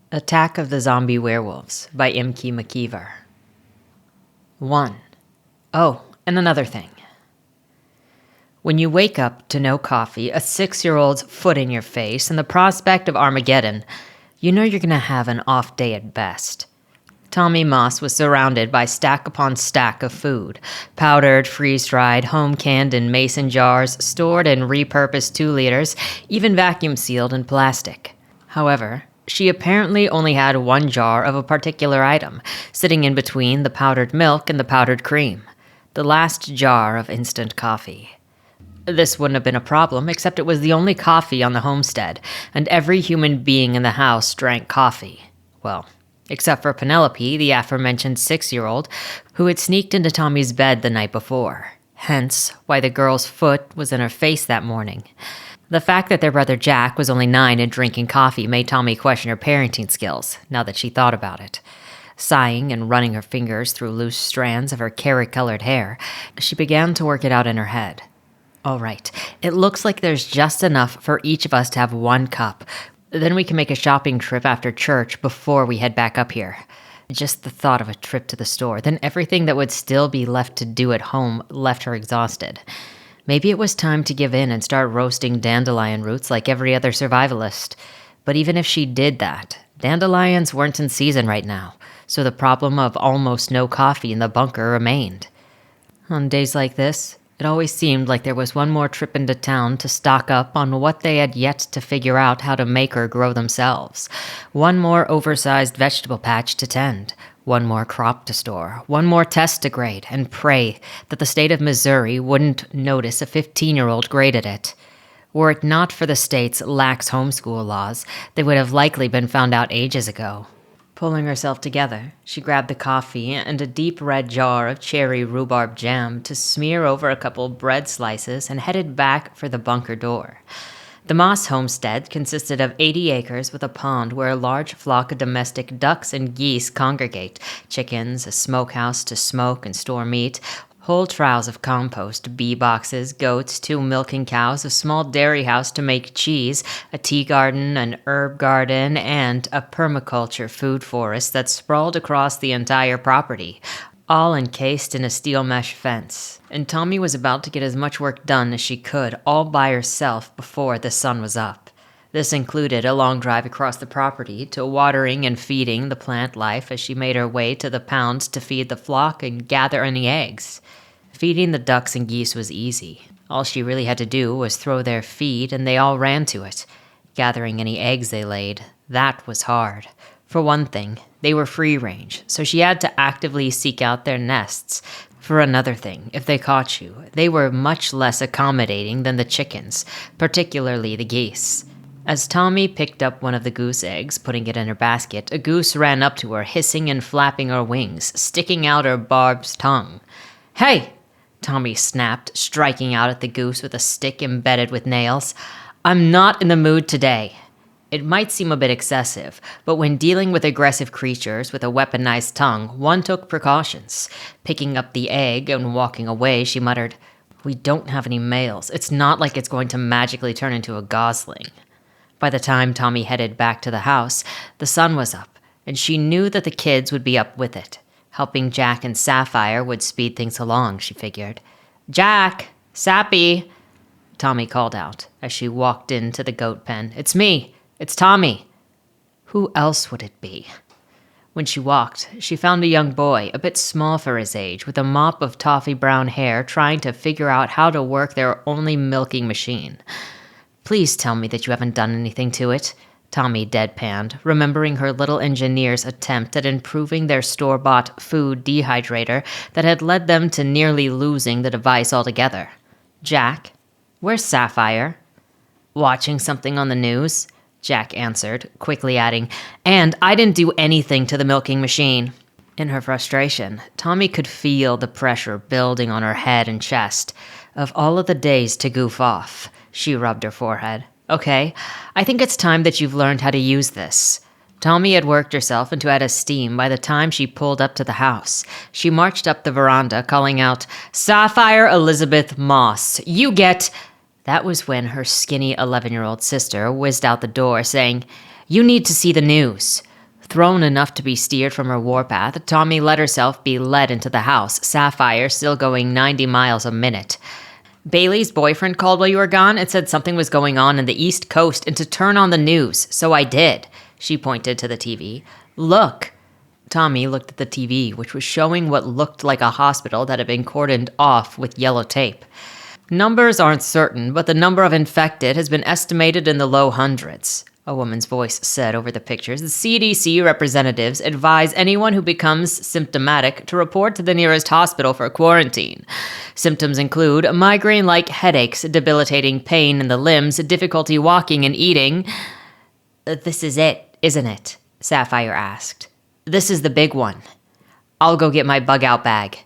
Attack of the Zombie Werewolves by McKeever. 1. Oh, and another thing. When you wake up to no coffee, a 6-year-old's foot in your face, and the prospect of Armageddon, you know you're going to have an off day at best. Tommy Moss was surrounded by stack upon stack of food, powdered, freeze-dried, home-canned in mason jars, stored in repurposed 2-liters, even vacuum-sealed in plastic. However, she apparently only had one jar of a particular item, sitting in between the powdered milk and the powdered cream. The last jar of instant coffee. This wouldn't have been a problem, except it was the only coffee on the homestead, and every human being in the house drank coffee. Well, except for Penelope, the aforementioned 6-year-old, who had sneaked into Tommy's bed the night before. Hence, why the girl's foot was in her face that morning. The fact that their brother Jack was only 9 and drinking coffee made Tommy question her parenting skills, now that she thought about it. Sighing and running her fingers through loose strands of her carrot-colored hair, she began to work it out in her head. All right, it looks like there's just enough for each of us to have 1 cup. Then we can make a shopping trip after church before we head back up here. Just the thought of a trip to the store, then everything that would still be left to do at home left her exhausted. Maybe it was time to give in and start roasting dandelion roots like every other survivalist. But even if she did that, dandelions weren't in season right now, so the problem of almost no coffee in the bunker remained. On days like this, it always seemed like there was one more trip into town to stock up on what they had yet to figure out how to make or grow themselves. One more oversized vegetable patch to tend. One more crop to store, one more test to grade, and pray that the state of Missouri wouldn't notice a 15-year-old graded it. Were it not for the state's lax homeschool laws, they would have likely been found out ages ago. Pulling herself together, she grabbed the coffee and a deep red jar of cherry rhubarb jam to smear over a couple bread slices and headed back for the bunker door. The Moss homestead consisted of 80 acres with a pond where a large flock of domestic ducks and geese congregate, chickens, a smokehouse to smoke and store meat, whole troughs of compost, bee boxes, goats, 2 milking cows, a small dairy house to make cheese, a tea garden, an herb garden, and a permaculture food forest that sprawled across the entire property, all encased in a steel mesh fence. And Tommy was about to get as much work done as she could, all by herself, before the sun was up. This included a long drive across the property to watering and feeding the plant life as she made her way to the pounds to feed the flock and gather any eggs. Feeding the ducks and geese was easy. All she really had to do was throw their feed and they all ran to it. Gathering any eggs they laid, that was hard. For one thing, they were free-range, so she had to actively seek out their nests. For another thing, if they caught you, they were much less accommodating than the chickens, particularly the geese. As Tommy picked up one of the goose eggs, putting it in her basket, a goose ran up to her, hissing and flapping her wings, sticking out her barbed tongue. "Hey!" Tommy snapped, striking out at the goose with a stick embedded with nails. "I'm not in the mood today." It might seem a bit excessive, but when dealing with aggressive creatures with a weaponized tongue, one took precautions. Picking up the egg and walking away, she muttered, "We don't have any males. It's not like it's going to magically turn into a gosling." By the time Tommy headed back to the house, the sun was up, and she knew that the kids would be up with it. Helping Jack and Sapphire would speed things along, she figured. "Jack! Sappy!" Tommy called out as she walked into the goat pen. "It's me! It's Tommy." Who else would it be? When she walked, she found a young boy, a bit small for his age, with a mop of toffee brown hair, trying to figure out how to work their only milking machine. "Please tell me that you haven't done anything to it," Tommy deadpanned, remembering her little engineer's attempt at improving their store-bought food dehydrator that had led them to nearly losing the device altogether. "Jack? Where's Sapphire?" "Watching something on the news," Jack answered, quickly adding, "And I didn't do anything to the milking machine." In her frustration, Tommy could feel the pressure building on her head and chest. Of all of the days to goof off, she rubbed her forehead. "Okay, I think it's time that you've learned how to use this." Tommy had worked herself into out of steam by the time she pulled up to the house. She marched up the veranda, calling out, "Sapphire Elizabeth Moss, you get—" That was when her skinny 11-year-old sister whizzed out the door, saying, "You need to see the news." Thrown enough to be steered from her warpath, Tommy let herself be led into the house, Sapphire still going 90 miles a minute. Bailey's boyfriend called while you were gone and said something was going on in the East Coast and to turn on the news, so I did. She pointed to the TV. Look. Tommy looked at the TV, which was showing what looked like a hospital that had been cordoned off with yellow tape. Numbers aren't certain, but the number of infected has been estimated in the low hundreds, a woman's voice said over the pictures. The CDC representatives advise anyone who becomes symptomatic to report to the nearest hospital for quarantine. Symptoms include migraine-like headaches, debilitating pain in the limbs, difficulty walking and eating. This is it, isn't it? Sapphire asked. This is the big one. I'll go get my bug-out bag.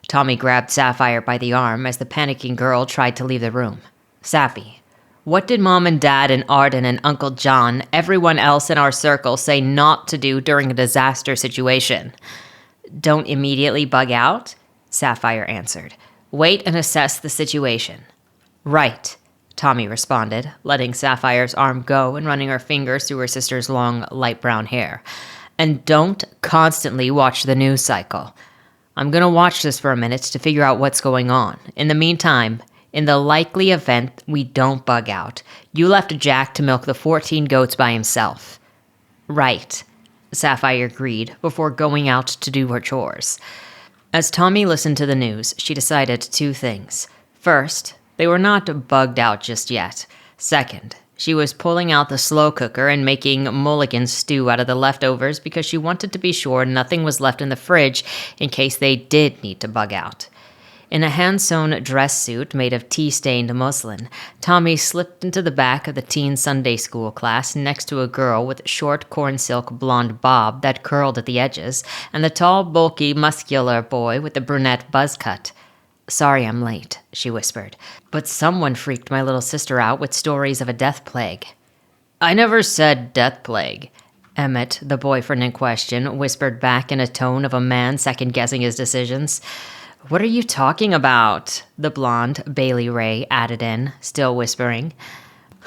Tommy grabbed Sapphire by the arm as the panicking girl tried to leave the room. Sappy, what did Mom and Dad and Arden and Uncle John, everyone else in our circle, say not to do during a disaster situation? Don't immediately bug out, Sapphire answered. Wait and assess the situation. Right, Tommy responded, letting Sapphire's arm go and running her fingers through her sister's long, light brown hair. And don't constantly watch the news cycle. I'm going to watch this for a minute to figure out what's going on. In the meantime, in the likely event we don't bug out, you left Jack to milk the 14 goats by himself. Right, Sapphire agreed before going out to do her chores. As Tommy listened to the news, she decided two things. First, they were not bugged out just yet. Second, she was pulling out the slow cooker and making mulligan stew out of the leftovers because she wanted to be sure nothing was left in the fridge in case they did need to bug out. In a hand-sewn dress suit made of tea-stained muslin, Tommy slipped into the back of the teen Sunday school class next to a girl with short corn-silk blonde bob that curled at the edges, and the tall, bulky, muscular boy with the brunette buzz cut. Sorry I'm late, she whispered, but someone freaked my little sister out with stories of a death plague. I never said death plague, Emmett, the boyfriend in question, whispered back in a tone of a man second-guessing his decisions. What are you talking about? The blonde Bailey Ray added in, still whispering.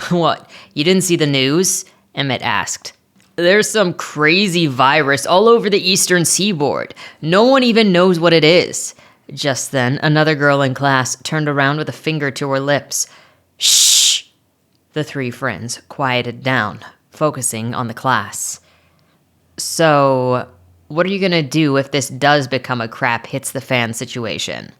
What, you didn't see the news? Emmett asked. There's some crazy virus all over the eastern seaboard. No one even knows what it is. Just then, another girl in class turned around with a finger to her lips. Shh! The three friends quieted down, focusing on the class. So, what are you going to do if this does become a crap hits the fan situation?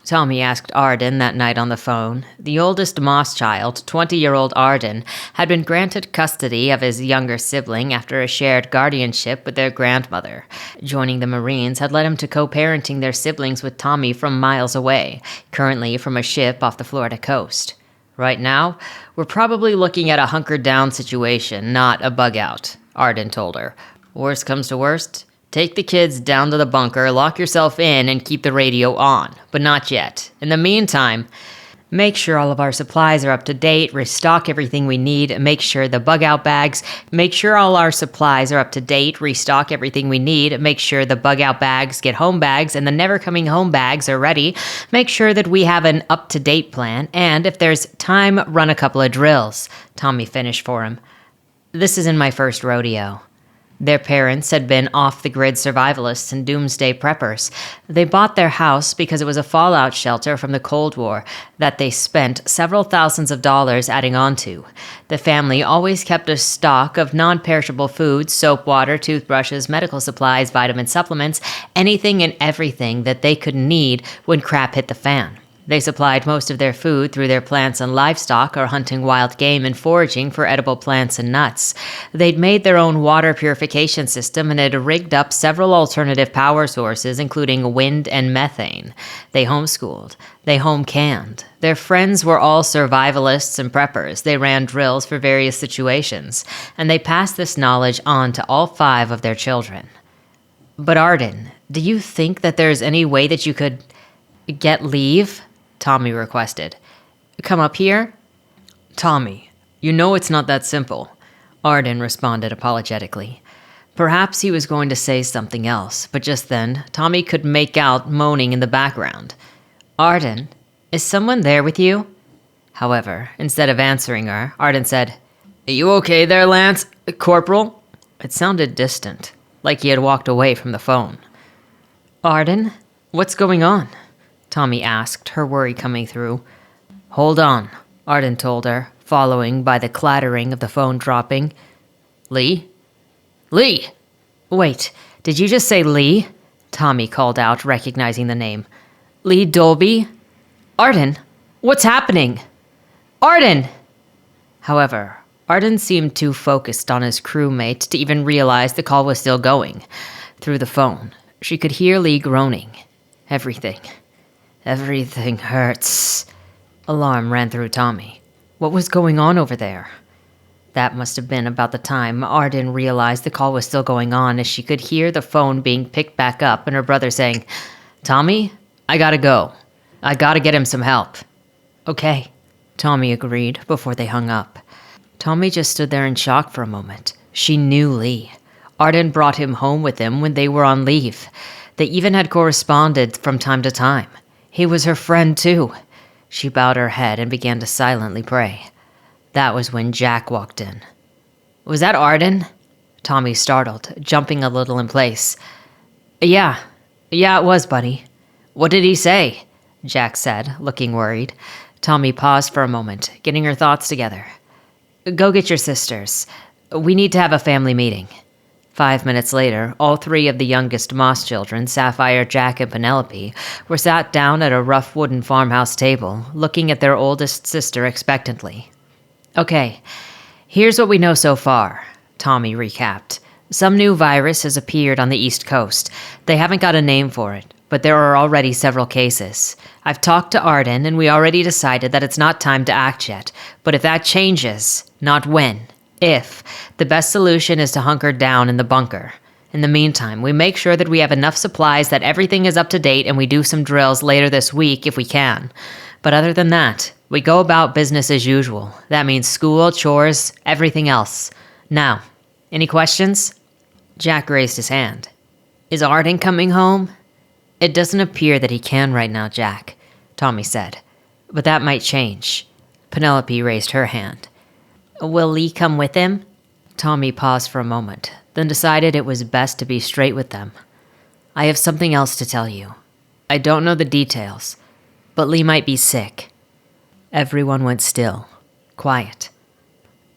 Tommy asked Arden that night on the phone. The oldest Moss child, 20-year-old Arden, had been granted custody of his younger sibling after a shared guardianship with their grandmother. Joining the Marines had led him to co-parenting their siblings with Tommy from miles away, currently from a ship off the Florida coast. Right now, we're probably looking at a hunkered-down situation, not a bug-out, Arden told her. Worst comes to worst, take the kids down to the bunker, lock yourself in, and keep the radio on. But not yet. In the meantime, make sure all of our supplies are up to date, restock everything we need, make sure the bug-out bags, make sure all our supplies are up to date, restock everything we need, make sure the bug-out bags get home bags, and the never-coming-home bags are ready, make sure that we have an up-to-date plan, and if there's time, run a couple of drills, Tommy finished for him. This isn't my first rodeo. Their parents had been off-the-grid survivalists and doomsday preppers. They bought their house because it was a fallout shelter from the Cold War that they spent several thousands of dollars adding on to. The family always kept a stock of non-perishable foods, soap, water, toothbrushes, medical supplies, vitamin supplements, anything and everything that they could need when crap hit the fan. They supplied most of their food through their plants and livestock or hunting wild game and foraging for edible plants and nuts. They'd made their own water purification system and had rigged up several alternative power sources, including wind and methane. They homeschooled. They home-canned. Their friends were all survivalists and preppers. They ran drills for various situations, and they passed this knowledge on to all 5 of their children. But Arden, do you think that there's any way that you could get leave? Tommy requested. Come up here? Tommy, you know it's not that simple, Arden responded apologetically. Perhaps he was going to say something else, but just then, Tommy could make out moaning in the background. Arden, is someone there with you? However, instead of answering her, Arden said, Are you okay there, Lance? Corporal? It sounded distant. like he had walked away from the phone. "Arden, what's going on?" Tommy asked, her worry coming through. "Hold on," Arden told her, following by the clattering of the phone dropping. "Leigh? Leigh!" "Wait, did you just say Leigh?" Tommy called out, recognizing the name. "Leigh Dolby? Arden, what's happening? Arden!" However, Arden seemed too focused on his crewmate to even realize the call was still going. Through the phone, she could hear Leigh groaning. Everything hurts." Alarm ran through Tommy. What was going on over there? That must have been about the time Arden realized the call was still going on, as she could hear the phone being picked back up and her brother saying, "Tommy, I gotta go. I gotta get him some help." "Okay," Tommy agreed before they hung up. Tommy just stood there in shock for a moment. She knew Leigh. Arden brought him home with him when they were on leave. They even had corresponded from time to time. He was her friend, too. She bowed her head and began to silently pray. That was when Jack walked in. "Was that Arden?" Tommy startled, jumping a little in place. Yeah, it was, buddy." "What did he say?" Jack said, looking worried. Tommy paused for a moment, getting her thoughts together. "Go get your sisters. We need to have a family meeting." 5 minutes later, all three of the youngest Moss children, Sapphire, Jack, and Penelope, were sat down at a rough wooden farmhouse table, looking at their oldest sister expectantly. "Okay, here's what we know so far," Tommy recapped. "Some new virus has appeared on the East Coast. They haven't got a name for it, but there are already several cases. I've talked to Arden, and we already decided that it's not time to act yet. But if that changes, not when, if, the best solution is to hunker down in the bunker. In the meantime, we make sure that we have enough supplies, that everything is up to date, and we do some drills later this week if we can. But other than that, we go about business as usual. That means school, chores, everything else. Now, any questions?" Jack raised his hand. "Is Arden coming home?" "It doesn't appear that he can right now, Jack," Tommy said. "But that might change." Penelope raised her hand. "Will Leigh come with him?" Tommy paused for a moment, then decided it was best to be straight with them. "I have something else to tell you. I don't know the details, but Leigh might be sick." Everyone went still, quiet.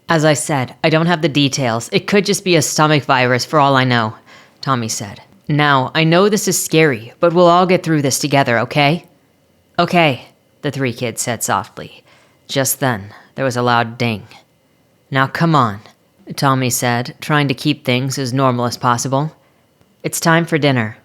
"As I said, I don't have the details. It could just be a stomach virus for all I know," Tommy said. "Now, I know this is scary, but we'll all get through this together, okay?" "Okay," the three kids said softly. Just then, there was a loud ding. "Now come on," Tommy said, trying to keep things as normal as possible. "It's time for dinner."